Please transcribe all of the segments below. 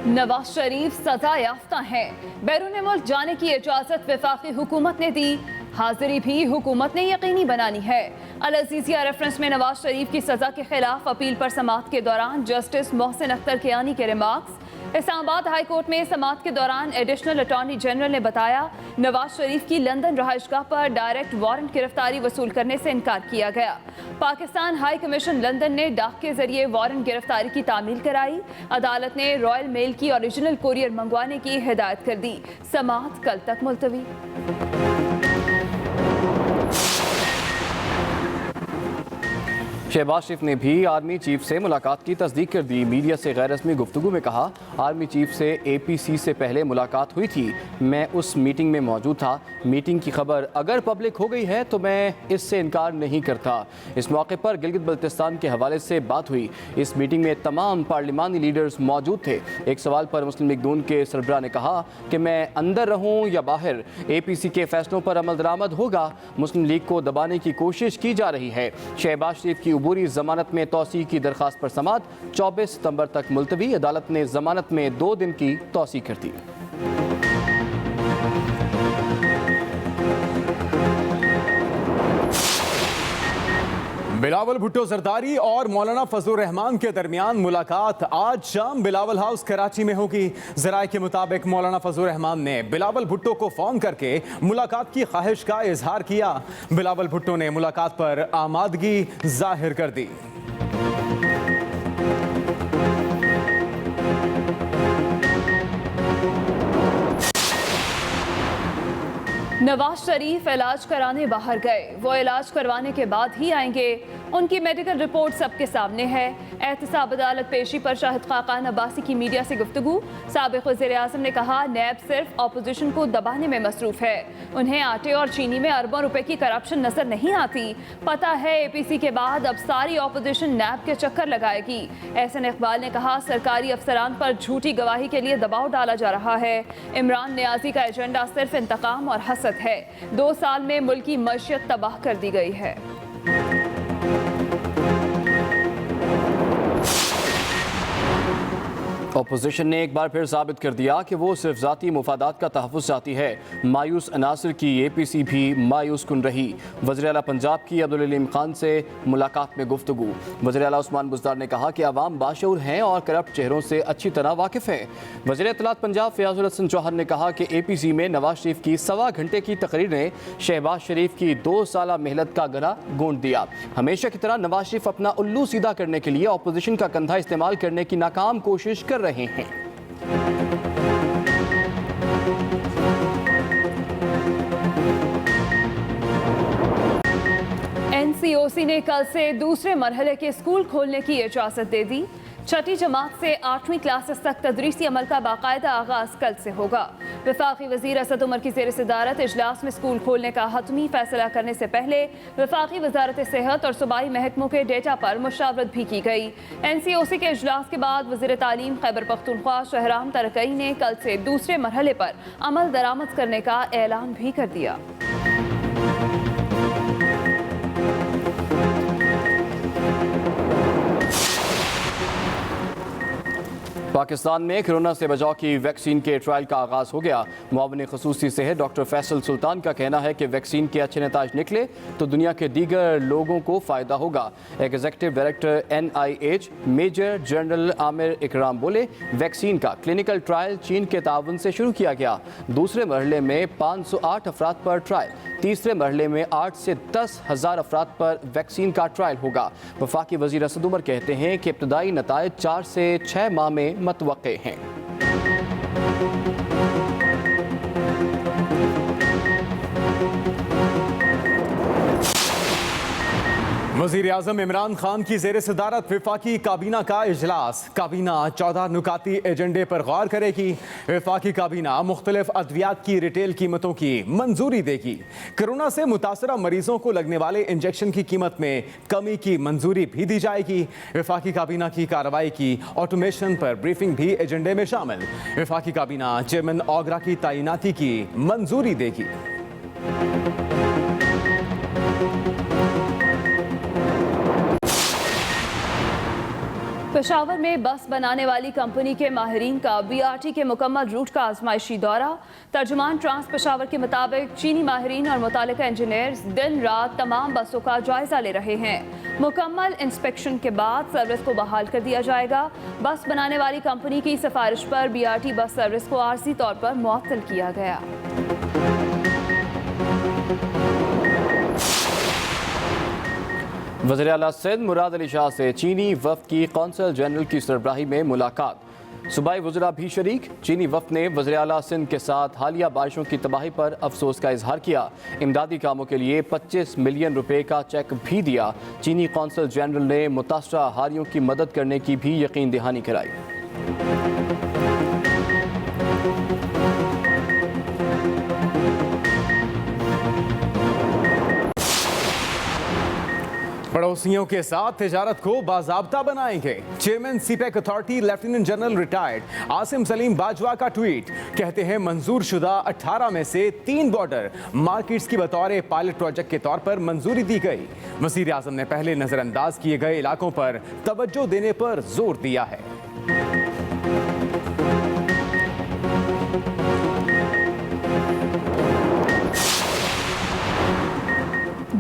नवाज शरीफ सजा याफ्ता हैं। बैरून मुल्क जाने की इजाजत वफाकी हुकूमत ने दी, हाजिरी भी हुकूमत ने यकीनी बनानी है। अल अजीजिया रेफरेंस में नवाज शरीफ की सजा के खिलाफ अपील पर समाअत के दौरान जस्टिस मोहसिन अख्तर कियानी के रिमार्क्स। इस्लामाबाद हाई कोर्ट में समाअत के दौरान एडिशनल अटॉर्नी जनरल ने बताया, नवाज शरीफ की लंदन रहायशगाह पर डायरेक्ट वारंट गिरफ्तारी वसूल करने से इनकार किया गया। पाकिस्तान हाई कमीशन लंदन ने डाक के जरिए वारंट गिरफ्तारी की तामील कराई। अदालत ने रॉयल मेल की ओरिजिनल कोरियर मंगवाने की हिदायत कर दी। समाअत कल तक मुलतवी। शहबाज शरीफ ने भी आर्मी चीफ से मुलाकात की तस्दीक कर दी। मीडिया से गैर रस्मी गुफ्तगू में कहा, आर्मी चीफ से APC से पहले मुलाकात हुई थी, मैं उस मीटिंग में मौजूद था। मीटिंग की खबर अगर पब्लिक हो गई है तो मैं इससे इनकार नहीं करता। इस मौके पर गिलगित बल्तिस्तान के हवाले से बात हुई। इस मीटिंग में तमाम पार्लिमानी लीडर्स मौजूद थे। एक सवाल पर मुस्लिम लीग नून के सरबराह ने कहा कि मैं अंदर रहूं या बाहर, APC के फैसलों पर अमल दरामद होगा। मुस्लिम लीग को दबाने की कोशिश की जा रही है। शहबाज शरीफ की अबूरी जमानत में तौसीह की दरख्वास्त पर समाअत 24 सितंबर तक मुलतवी। अदालत ने जमानत में 2 दिन की तौसीह कर दी। बिलावल भुट्टो जरदारी और मौलाना फजलुर रहमान के दरमियान मुलाकात आज शाम बिलावल हाउस कराची में होगी। जराये के मुताबिक मौलाना फजलुर रहमान ने बिलावल भुट्टो को फोन करके मुलाकात की ख्वाहिश का इजहार किया। बिलावल भुट्टो ने मुलाकात पर आमादगी जाहिर कर दी। नवाज शरीफ इलाज कराने बाहर गए, वो इलाज करवाने के बाद ही आएंगे। उनकी मेडिकल रिपोर्ट सबके सामने है। एहतसाब अदालत पेशी पर शाहिद खाकान अब्बासी की मीडिया से गुफ्तगू। साबिक वज़ीर आज़म ने कहा, नैब सिर्फ अपोजिशन को दबाने में मसरूफ है। उन्हें आटे और चीनी में अरबों रुपए की करप्शन नजर नहीं आती। पता है APC के बाद अब सारी अपोजिशन नैब के चक्कर लगाएगी। एहसन इकबाल ने कहा, सरकारी अफसरान पर झूठी गवाही के लिए दबाव डाला जा रहा है। इमरान नियाजी का एजेंडा सिर्फ इंतकाम और हसद है। 2 साल में मुल्क की मईशत तबाह कर दी गई है। अपोजिशन ने एक बार फिर साबित कर दिया कि वो सिर्फ ज़ाती मुफादात का तहफ़्फ़ुज़ चाहती है। मायूस अनासर की APC भी मायूस कुन रही। वज़ीर आला पंजाब की अब्दुल अलीम खान से मुलाकात में गुफ्तगू। वज़ीर आला उस्मान बुज़दार ने कहा कि अवाम बाशऊर हैं और करप्ट चेहरों से अच्छी तरह वाकिफ़ हैं। वज़ीर इत्तलात पंजाब फ़याज़ुल हसन चौहान ने कहा कि APC में नवाज शरीफ की 1.25 घंटे की तकरीर ने शहबाज शरीफ की 2 साला मेहनत का गला गूंद दिया। हमेशा की तरह नवाज शरीफ अपना उल्लू सीधा करने के लिए अपोजिशन का कंधा इस्तेमाल करने की नाकाम कोशिश कर रहे हैं। NCOC ने कल से दूसरे मरहले के स्कूल खोलने की इजाजत दे दी। 6ठी जमात से 8वीं क्लासेस तक तदरीसी अमल का बाकायदा आगाज कल से होगा। वफाकी वज़ीर असद उमर की ज़ेर सदारत इजलास में स्कूल खोलने का हतमी फैसला करने से पहले वफाकी वजारत सेहत और सूबाई महकमों के डेटा पर मुशावरत भी की गई। NCOC के इजलास के बाद वज़ीर तालीम खैबर पख्तूनख्वा शहराम तरकई ने कल से दूसरे मरहले पर अमल दरामद करने का ऐलान भी कर दिया। पाकिस्तान में कोरोना से बचाव की वैक्सीन के ट्रायल का आगाज़ हो गया। मुआविन ख़ुसूसी सेहत डॉक्टर फैसल सुल्तान का कहना है कि वैक्सीन के अच्छे नताज निकले तो दुनिया के दीगर लोगों को फ़ायदा होगा। Executive director NIH major general Amir Ikram बोले, वैक्सीन का क्लिनिकल ट्रायल चीन के ताउन से शुरू किया गया। दूसरे मरहले में 508 अफराद पर ट्रायल, तीसरे मरहले में 8 से 10 हज़ार अफराद पर वैक्सीन का ट्रायल होगा। वफाकी वज़ीर असद उमर कहते हैं कि इब्तदाई नताइज 4 से 6 माह में मतवक्के हैं। वज़ीर आज़म इमरान खान की ज़ेर सदारत वफाकी काबीना का इजलास। काबीना 14 नुकाती एजेंडे पर गौर करेगी। वफाकी काबीना मुख्तलिफ अद्वियात की रिटेल कीमतों की मंजूरी देगी। कोरोना से मुतासरा मरीजों को लगने वाले इंजेक्शन की कीमत में कमी की मंजूरी भी दी जाएगी। वफाकी काबीना की कार्रवाई की ऑटोमेशन पर ब्रीफिंग भी एजेंडे में शामिल। वफाकी काबीना चेयरमैन ओगरा की तैनाती की मंजूरी देगी। पेशावर में बस बनाने वाली कंपनी के माहिरीन का बीआरटी के मुकम्मल रूट का आजमाइशी दौरा। तर्जुमान ट्रांस पेशावर के मुताबिक चीनी माहिरीन और मुतालिका इंजीनियर्स दिन रात तमाम बसों का जायजा ले रहे हैं। मुकम्मल इंस्पेक्शन के बाद सर्विस को बहाल कर दिया जाएगा। बस बनाने वाली कंपनी की सिफारिश पर बीआरटी बस सर्विस को आर्जी तौर पर मुअत्तल किया गया। वज़ीर आला सिंध मुराद अली शाह से चीनी वफ़द की कौंसल जनरल की सरबराही में मुलाकात। सूबाई वज़रा भी शरीक। चीनी वफ़द ने वज़ीर आला सिंध के साथ हालिया बारिशों की तबाही पर अफसोस का इजहार किया। इमदादी कामों के लिए 25 मिलियन रुपए का चेक भी दिया। चीनी कौंसल जनरल ने मुतासरा हारियों की मदद करने की भी यकीन दहानी कराई। पड़ोसियों के साथ तिजारत को बाज़ाब्ता बनाएंगे। Chairman CPEC authority lieutenant general retired Asim Salim Bajwa का ट्वीट। कहते हैं मंजूर शुदा 18 में से 3 बॉर्डर मार्केट्स की बतौर पायलट प्रोजेक्ट के तौर पर मंजूरी दी गई। वज़ीर आज़म ने पहले नजरअंदाज किए गए इलाकों पर तवज्जो देने पर जोर दिया है।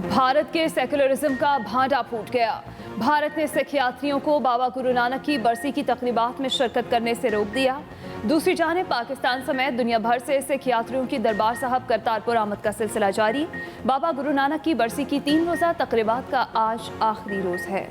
भारत के सेकुलरिज्म का भांडा फूट गया। भारत ने सिख यात्रियों को बाबा गुरु नानक की बरसी की तकरीबात में शिरकत करने से रोक दिया। दूसरी जानिब पाकिस्तान समेत दुनिया भर से सिख यात्रियों की दरबार साहब करतारपुर आमद का सिलसिला जारी। बाबा गुरु नानक की बरसी की 3 रोज़ा तकरीबात का आज आखिरी रोज है।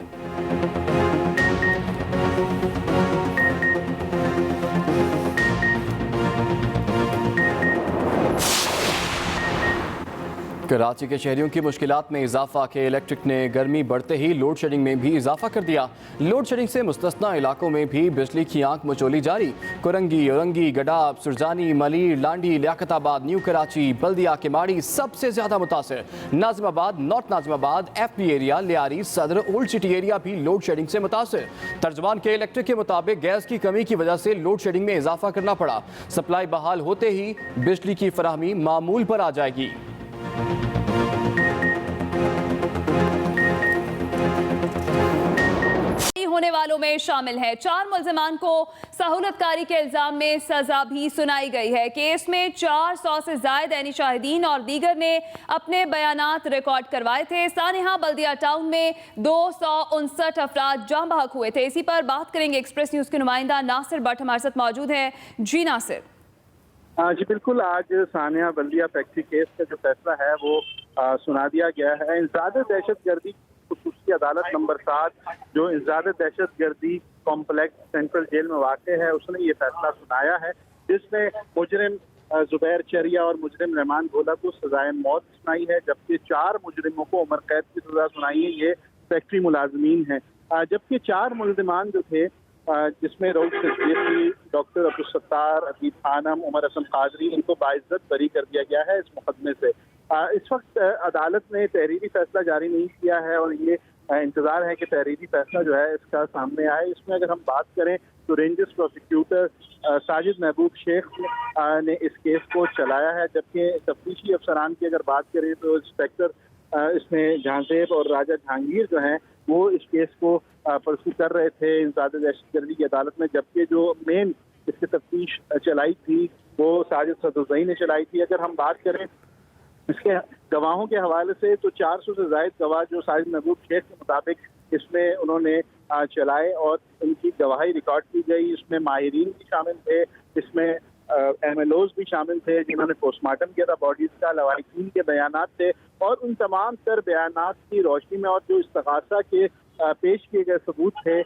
कराची के शहरियों की मुश्किलात में इजाफा के इलेक्ट्रिक ने गर्मी बढ़ते ही लोड शेडिंग में भी इजाफा कर दिया। लोड शेडिंग से मुस्तस्ना इलाकों में भी बिजली की आंख मचोली जारी। कुरंगी, औरंगी, गडाब, सुरजानी, मलीर, लांडी, लियाकताबाद, न्यू कराची, बल्दिया, केमाड़ी सबसे ज्यादा मुतासिर। Nazimabad, north Nazimabad, FB area, Lyari, सदर, ओल्ड सिटी एरिया भी लोड शेडिंग से मुतासिर। तर्जमान के इलेक्ट्रिक के मुताबिक गैस की कमी की वजह से लोड शेडिंग में इजाफा करना पड़ा। सप्लाई बहाल होते ही बिजली की फराहमी मामूल पर आ जाएगी। होने वालों में शामिल हैं 4 मुल्जिमान को सहूलतकारी के इल्जाम में सजा भी सुनाई गई है। केस में 400 से ज्यादा ऐनी शाहिदीन और दीगर ने अपने बयानात रिकॉर्ड करवाए थे। सानिहा बल्दिया टाउन में 259 अफराद जाम बहक हुए थे। इसी पर बात करेंगे। एक्सप्रेस न्यूज के नुमाइंदा नासिर भट्ट हमारे साथ मौजूद है। जी नासिर। जी बिल्कुल, आज सानिया बल्दिया फैक्ट्री केस का जो फैसला है वो सुना दिया गया है। इंसदाद दहशतगर्दी खुसूसी अदालत नंबर 7 जो इंसदाद दहशतगर्दी कॉम्प्लेक्स सेंट्रल जेल में वाक़ है, उसने ये फैसला सुनाया है, जिसने मुजरिम जुबैर चरिया और मुजरिम रहमान भोला को सजाए मौत सुनाई है, जबकि 4 मुजरिमों को उम्र कैद की सजा सुनाई है। ये फैक्ट्री मुलाजमीन हैं, जबकि 4 मुल्जिमान जो थे जिसमें रऊफ सिद्दीकी, डॉक्टर अब्दुल सत्तार, अतीब खानम, उमर हसन कादरी, इनको बाइज्जत बरी कर दिया गया है इस मुकदमे से। इस वक्त अदालत ने तहरीरी फैसला जारी नहीं किया है और ये इंतजार है कि तहरीरी फैसला जो है इसका सामने आए। इसमें अगर हम बात करें तो रेंजर्स प्रोसिक्यूटर साजिद महबूब शेख ने इस केस को चलाया है, जबकि तफ्तीशी अफसरान की अगर बात करें तो इंस्पेक्टर इसमें जहांजेब और राजा जहांगीर जो हैं वो इस केस को परसू कर रहे थे इंसदाद दहशतगर्दी की अदालत में, जबकि जो मेन इसकी तफ्तीश चलाई थी वो साजिद सदुज़ई ने चलाई थी। अगर हम बात करें इसके गवाहों के हवाले से तो 400 से ज़ायद गवाह जो साजिद महबूब शेख के मुताबिक इसमें उन्होंने चलाए और उनकी गवाही रिकॉर्ड की गई। इसमें माहिरीन भी शामिल थे, इसमें MLOs भी शामिल थे जिन्होंने पोस्टमार्टम किया था बॉडीज का, लवाहिकीन के बयानात थे और उन तमाम तर बयानात की रोशनी में और जो इस्तग़ासा के पेश किए गए सबूत थे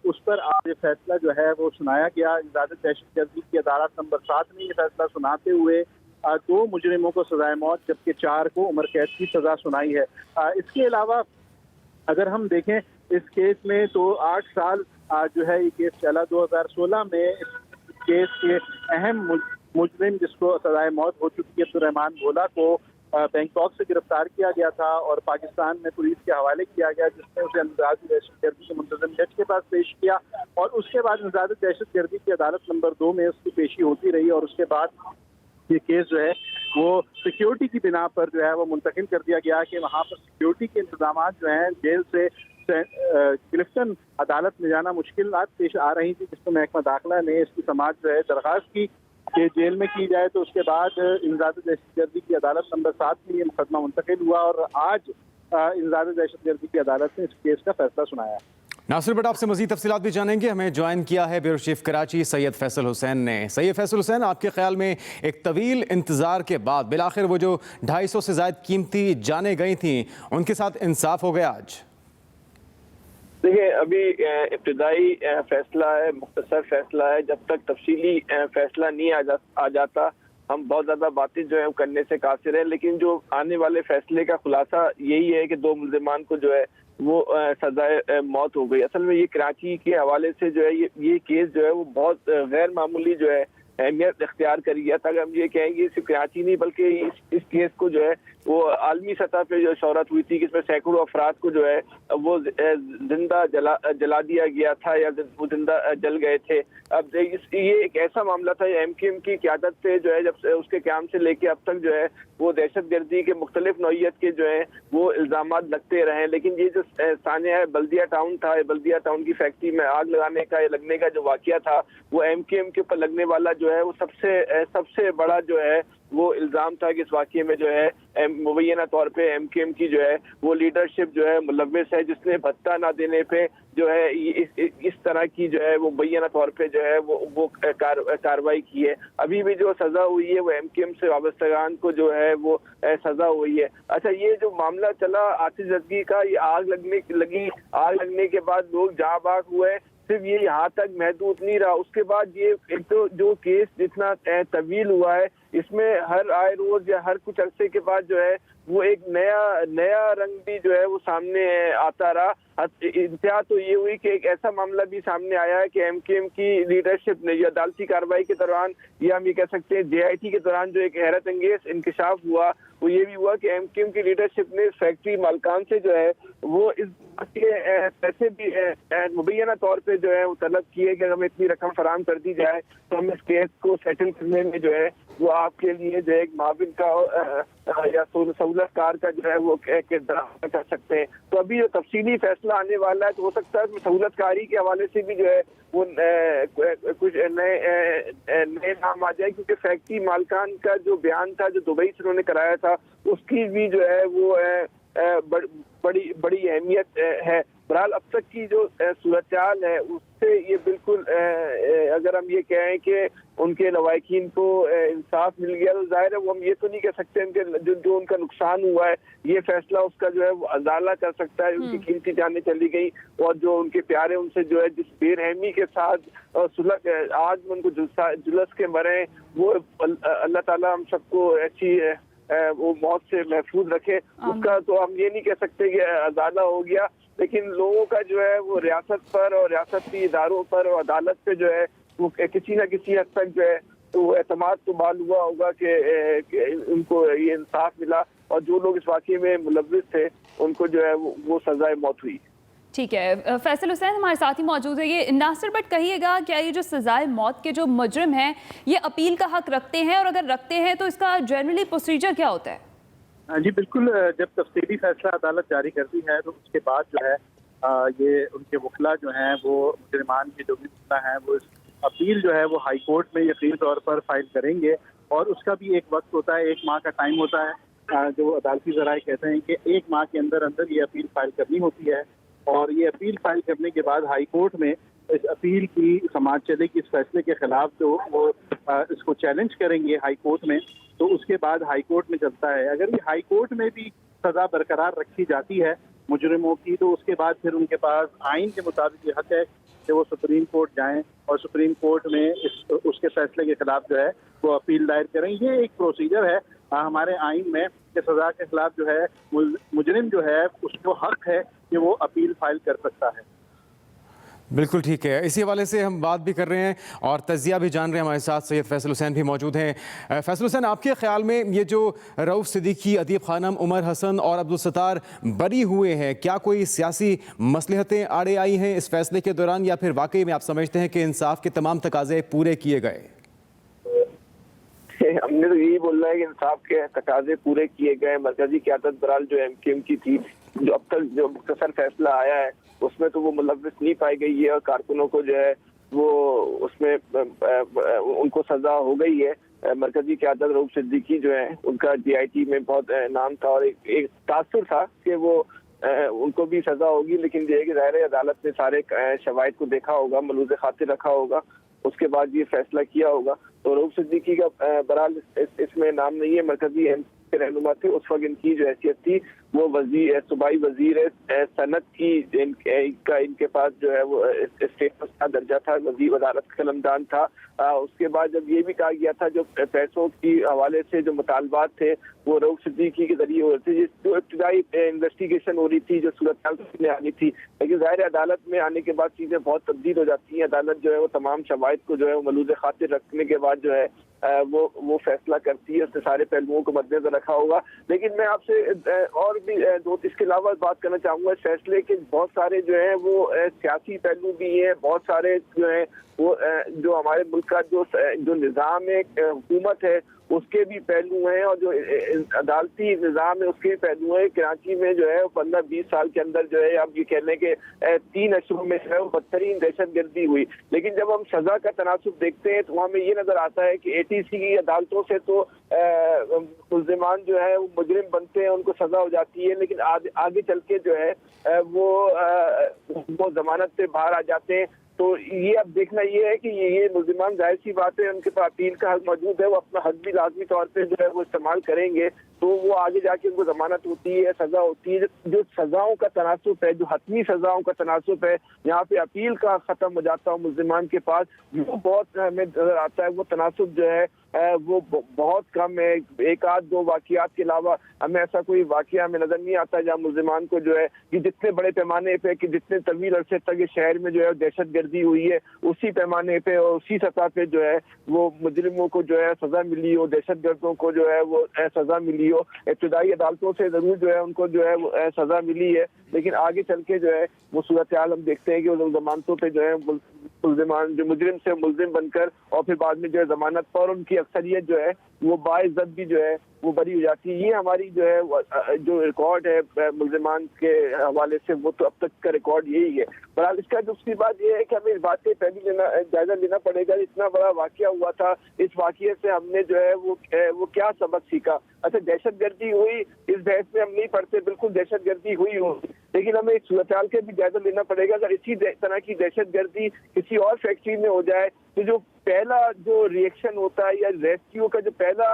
उस पर आज ये फैसला जो है वो सुनाया गया। इंसदाद दहशतगर्दी की अदालत नंबर 7 ने ये फैसला सुनाते हुए 2 मुजरिमों को सजाए मौत जबकि 4 को उम्र कैद की सजा सुनाई है। इसके अलावा अगर हम देखें इस केस में तो 8 साल जो है ये केस चला। 2016 में इस केस के अहम मुजरिम जिसको सजाए मौत हो चुकी है अब्दुर्रहमान भोला को बैंकॉक से गिरफ्तार किया गया था और पाकिस्तान में पुलिस के हवाले किया गया, जिसने उसे इंसदाद दहशतगर्दी के मुंतज़िम जज के पास पेश किया और उसके बाद इंसदाद दहशतगर्दी की अदालत नंबर 2 में उसकी पेशी होती रही और उसके बाद ये केस जो है वो सिक्योरिटी की बिना पर जो है वो मुंतकिल कर दिया गया कि वहाँ पर सिक्योरिटी के इंतजाम जो हैं जेल से क्लिफ्टन अदालत में जाना मुश्किलात पेश आ रही थी, जिसको महकमा दाखिला ने इसकी समाअत जो है दरख्वास्त की कि जेल में की जाए। तो उसके बाद इंसदाद दहशतगर्दी की अदालत नंबर 7 में ये मुकदमा मुंतकिल हुआ और आज इंसदाद दहशतगर्दी की अदालत ने इस केस का फैसला सुनाया। नासिर बट आपसे मजीद तफसीलात भी जानेंगे। हमें ज्वाइन किया है ब्यूरो चीफ कराची सैयद फैसल हुसैन ने। सैयद फैसल हुसैन, आपके ख्याल में एक तवील इंतज़ार के बाद बिलाखिर वो जो 250 से ज़ायद कीमती जाने गई थी उनके साथ इंसाफ हो गया आज? देखिए, अभी इब्तिदाई फैसला है, मुख्तसर फैसला है। जब तक तफसीली फैसला नहीं आ जाता हम बहुत ज़्यादा बातें जो है करने से कासिर है। लेकिन जो आने वाले फैसले का खुलासा यही है कि 2 मुल्ज़िमान को जो है वो सजाए मौत हो गई। असल में ये कराची के हवाले से जो है ये केस जो है वो बहुत गैर मामूली जो है अहमियत इख्तियार करी है। तक हम ये कहेंगे सिर्फ कराची नहीं बल्कि इस केस को जो है वो आलमी सतह पे जो शोहरत हुई थी कि इसमें सैकड़ों अफराद को जो है वो जिंदा जला दिया गया था या वो जिंदा जल गए थे। अब ये एक ऐसा मामला था MKM की क़यादत से जो है जब उसके क़याम से लेके अब तक जो है वो दहशतगर्दी के मुख्तलिफ नौइयत के जो है वो इल्ज़ामात लगते रहे। लेकिन ये जो सानिया है बल्दिया टाउन था, बल्दिया टाउन की फैक्ट्री में आग लगाने का या लगने का जो वाक़या था वो MKM के ऊपर लगने वाला जो है वो सबसे बड़ा जो है वो इल्ज़ाम था कि इस वाक़ये में जो है मुबैना तौर पे MKM की जो है वो लीडरशिप जो है मुलव्विस है, जिसने भत्ता ना देने पे जो है इस तरह की जो है वो मुबैना तौर पे जो है वो कार्रवाई की है। अभी भी जो सज़ा हुई है वो MKM से वाबस्तगान को जो है वो सज़ा हुई है। अच्छा, ये जो मामला चला आतिशज़दगी का, ये आग लगने के बाद लोग जहाँ बाग हुए, सिर्फ ये यहाँ तक महदूद नहीं रहा। उसके बाद ये एक तो जो केस जितना तवील हुआ है इसमें हर आए रोज या हर कुछ अरसे के बाद जो है वो एक नया रंग भी जो है वो सामने आता रहा। इंतहा तो ये हुई कि एक ऐसा मामला भी सामने आया है कि MKM की लीडरशिप ने या अदालती कार्रवाई के दौरान या हम ये कह सकते हैं JIT के दौरान जो एक हैरत अंगेज इंकशाफ हुआ वो ये भी हुआ कि MKM की लीडरशिप ने फैक्ट्री मालकान से जो है वो इस के पैसे भी मुबैना तौर पे जो है वो तलब किए कि हमें इतनी रकम फराहम कर दी जाए तो हम इस केस को सेटल करने में जो है वो आपके लिए जो है एक माविन का या सहूलतकार का जो है वो किरदार कर सकते हैं। तो अभी जो तफसीली फैसला आने वाला है तो हो सकता है सहूलतकारी के हवाले से भी जो है वो कुछ नए नाम आ जाए, क्योंकि फैक्ट्री मालकान का जो बयान था जो दुबई से उन्होंने कराया था उसकी भी जो है वो बड़ी अहमियत है। बहरहाल अब तक की जो सूरत हाल है उससे ये बिल्कुल अगर हम ये कहें कि उनके लवाकिन को इंसाफ मिल गया तो जाहिर है वो हम ये तो नहीं कह सकते उनके जो उनका नुकसान हुआ है ये फैसला उसका जो है वो अदाला कर सकता है। उनकी कीमती जानें चली गई और जो उनके प्यारे उनसे जो है जिस बेरहमी के साथ आज उनको जुलस के मरे वो अल्लाह ताला हम सबको ऐसी वो मौत से महफूज रखे। उसका तो हम ये नहीं कह सकते कि अदाला हो गया, लेकिन लोगों का जो है वो रियासत पर और रियासती इदारों पर और अदालत पे जो है वो किसी न किसी हद तक जो है तो एतमाद तो बाल हुआ होगा कि उनको ये इंसाफ मिला और जो लोग इस वाक़ये में मुलव्विस थे उनको जो है वो सजाए मौत हुई। ठीक है, फैसल हुसैन हमारे साथ ही मौजूद है। ये नासिर बट कहिएगा, क्या ये जो सजाए मौत के जो मुजरिम हैं ये अपील का हक रखते हैं, और अगर रखते हैं तो इसका जनरली प्रोसीजर क्या होता है? जी बिल्कुल, जब तफसीली फैसला अदालत जारी करती है तो उसके बाद जो है ये उनके वकला जो हैं वो मुजरिमान के जो भी वकला हैं वो अपील जो है वो हाई कोर्ट में यकीनी तौर पर फाइल करेंगे और उसका भी एक वक्त होता है, 1 माह का टाइम होता है। जो अदालती ज़राए कहते हैं कि 1 माह के अंदर अंदर ये अपील फाइल करनी होती है और ये अपील फाइल करने के बाद हाई कोर्ट में इस अपील की समाअत चलेगी। इस फैसले के खिलाफ जो वो इसको चैलेंज करेंगे हाई कोर्ट में, तो उसके बाद हाई कोर्ट में चलता है। अगर ये हाई कोर्ट में भी सज़ा बरकरार रखी जाती है मुजरिमों की तो उसके बाद फिर उनके पास आइन के मुताबिक ये हक है कि वो सुप्रीम कोर्ट जाएं और सुप्रीम कोर्ट में उसके फैसले के खिलाफ जो है वो अपील दायर करें। ये एक प्रोसीजर है हमारे आइन में कि सज़ा के खिलाफ जो है मुजरिम जो है उसको हक है कि वो अपील फाइल कर सकता है। बिल्कुल ठीक है, इसी हवाले से हम बात भी कर रहे हैं और तजिया भी जान रहे हैं। हमारे साथ सैयद फैसल हुसैन भी मौजूद हैं। फैसल हुसैन, आपके ख्याल में ये जो रऊफ सिद्दीकी, अदीब खानम, उमर हसन और अब्दुल सत्तार बरी हुए हैं, क्या कोई सियासी मसलहतें आड़े आई हैं इस फैसले के दौरान, या फिर वाकई में आप समझते हैं कि इंसाफ के तमाम तकाजे पूरे किए गए? हमने तो यही बोलना है कि इंसाफ के तकाजे पूरे किए गए। मरकजी क़यादत बहरहाल जो MKM की थी जो अब तक जो मुख्तसर फैसला आया है उसमें तो वो मुलव्विस नहीं पाई गई है और कारकुनों को जो है वो उसमें उनको सजा हो गई है। मरकजी क़यादत रऊफ सिद्दीकी जो है उनका DIT में बहुत नाम था और एक तासुर था कि वो उनको भी सजा होगी, लेकिन ये है कि ज़ाहिर है अदालत ने सारे शवाहिद को देखा होगा, मलूज़ खातिर रखा होगा, उसके बाद ये फैसला किया होगा। तो रऊफ सिद्दीकी का बहरहाल इसमें नाम नहीं है। मरकजी के रहनुमा थे उस वक्त, इनकी जो हैसियत थी वो वजीर सूबाई वजीर सनत की इनके पास जो है वो स्टेटस का दर्जा था, वजीर वजारत का कलमदान था। उसके बाद जब ये भी कहा गया था जो पैसों की हवाले से जो मुतालबात थे वो रऊफ सिद्दीकी के जरिए हो रहे थे, जो इब्तिदाई इन्वेस्टिगेशन हो रही थी, जो सूरत में आनी थी, लेकिन ज़ाहिर अदालत में आने के बाद चीज़ें बहुत तब्दील हो जाती हैं। अदालत जो है वो तमाम शवाहिद को जो है वो मलूज़ खातिर रखने के बाद जो है वो फैसला करती है, उसने सारे पहलुओं को मद्देनजर रखा होगा। लेकिन मैं आपसे और भी दो इसके अलावा बात करना चाहूँगा। इस फैसले के बहुत सारे जो है वो सियासी पहलू भी हैं, बहुत सारे जो है वो जो हमारे मुल्क का जो निज़ाम हुकूमत है उसके भी पहलू हैं और जो अदालती निज़ाम है उसके भी पहलू हैं। कराची में जो है 15-20 साल के अंदर जो है आप ये कह लें कि 3 अशरों में जो है वो बदतरीन दहशतगर्दी हुई, लेकिन जब हम सज़ा का तनासुब देखते हैं तो हमें ये नज़र आता है कि ATC की अदालतों से तो मुल्ज़िमान जो है वो मुजरिम बनते हैं, उनको सज़ा हो जाती है, लेकिन आगे चल के जो है वो जमानत से बाहर आ जाते हैं। तो ये अब देखना ये है कि ये मुल्ज़िमान जाहिर सी बात है उनके पास अपील का हक मौजूद है, वो अपना हक भी लाजमी तौर पे जो है वो इस्तेमाल करेंगे, तो वो आगे जाके उनको जमानत होती है, सज़ा होती है। जो सज़ाओं का तनासुब है, जो हतमी सज़ाओं का तनासुब है, यहाँ पे अपील का ख़त्म हो जाता है मुल्ज़िमान के पास, वो बहुत हमें नज़र आता है। वो तनासुब जो है वो बहुत कम है। 1-2 वाक़ियात के अलावा हमें ऐसा कोई वाक़या हमें नज़र नहीं आता जहाँ मुल्ज़िमान को जो है कि जितने बड़े पैमाने पे कि जितने तवील अरसे तक ये शहर में जो है दहशतगर्दी हुई है उसी पैमाने पे और उसी सतह पे जो है वो मुजरिमों को जो है सज़ा मिली हो, दहशतगर्दों को जो है वो सज़ा मिली हो। इब्तिदाई अदालतों से ज़रूर जो है उनको जो है वो सज़ा मिली है, लेकिन आगे चल के जो है वो सूरत हाल हम देखते हैं कि वो जमानतों पे जो है मुल्ज़िमान जो मुजरिम से मुल्ज़िम बनकर और फिर बाद में जो है जमानत पर उनकी अक्सरियत जो है वो बाइज़्ज़त भी जो है वो बरी हो जाती है। ये हमारी जो है जो रिकॉर्ड है मुल्ज़िमान के हवाले से वो तो अब तक का रिकॉर्ड यही है। बहरहाल इसका दूसरी बात ये है कि हमें इस बात से पहले जायजा लेना पड़ेगा। इतना बड़ा वाक़या हुआ था, इस वाक़ये से हमने जो है वो क्या सबक सीखा। अच्छा, दहशतगर्दी हुई इस बहस में हम नहीं पढ़ते, बिल्कुल दहशतगर्दी हुई होगी, लेकिन हमें इस सूरत हाल के भी जायजा लेना पड़ेगा। अगर इसी तरह की दहशतगर्दी किसी और फैक्ट्री में हो जाए तो जो पहला जो रिएक्शन होता है या रेस्क्यू का जो पहला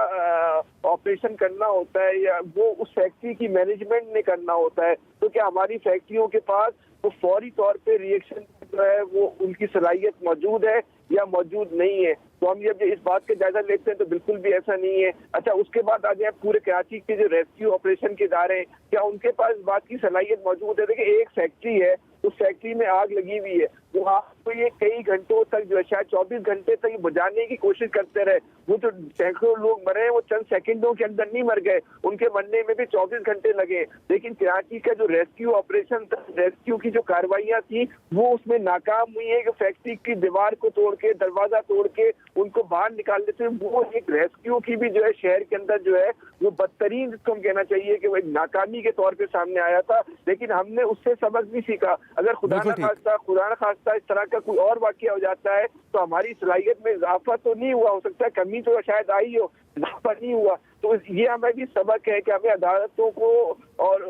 ऑपरेशन करना होता है या वो उस फैक्ट्री की मैनेजमेंट ने करना होता है, तो क्या हमारी फैक्ट्रियों के पास वो फौरी तौर पे रिएक्शन जो है वो उनकी सलाहियत मौजूद है या मौजूद नहीं है? तो हम जब इस बात का जायजा लेते हैं तो बिल्कुल भी ऐसा नहीं है। अच्छा, उसके बाद आ जाए पूरे कराची के जो रेस्क्यू ऑपरेशन के इदारे हैं, क्या उनके पास इस बात की सलाहियत मौजूद है? देखिए, एक फैक्ट्री है, उस फैक्ट्री में आग लगी हुई है, वो आपको ये कई घंटों तक जो है शायद 24 घंटे तक बुझाने की कोशिश करते रहे। वो जो सैकड़ों लोग मरे हैं वो चंद सेकंडों के अंदर नहीं मर गए, उनके मरने में भी 24 घंटे लगे। लेकिन कराची का जो रेस्क्यू ऑपरेशन था, रेस्क्यू की जो कार्रवाइयाँ थी वो उसमें नाकाम हुई है कि फैक्ट्री की दीवार को तोड़ के, दरवाजा तोड़ के उनको बाहर निकाल देते हैं। वो एक रेस्क्यू की भी जो है शहर के अंदर जो है वो बदतरीन, जिसको हम कहना चाहिए कि वो एक नाकामी के तौर पे सामने आया था, लेकिन हमने उससे सबक भी सीखा। अगर खुदा न खास्ता इस तरह का कोई और वाकया हो जाता है तो हमारी सलाहियत में इजाफा तो नहीं हुआ, हो सकता है कमी तो शायद आई हो, इजाफा नहीं हुआ। तो ये हमें भी सबक है कि हमें अदालतों को और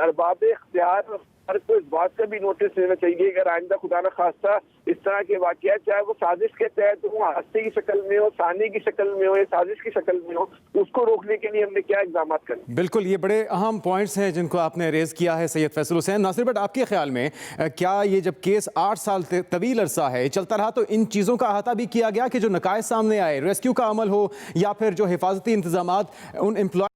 अरबाब इख्तियार को इस बात का भी नोटिस लेना चाहिए कि आइंदा खुदा न खास्ता इस तरह के वाकयात, चाहे वो साजिश के तहत हो, हादसे की शक्ल में हो, साने की शक्ल में हो या साजिश की शक्ल में हो, उसको रोकने के लिए हमने क्या इक़दाम करें। बिल्कुल, ये बड़े अहम पॉइंट्स हैं जिनको आपने रेज किया है सैयद फैसल हुसैन। नासिर भट्ट, आपके ख्याल में क्या ये जब केस 8 साल तवील अरसा है चलता रहा तो इन चीज़ों का अहाता भी किया गया कि जो नकायज सामने आए, रेस्क्यू का अमल हो या फिर जो हिफाजती इंतजाम उन एम्प्लॉय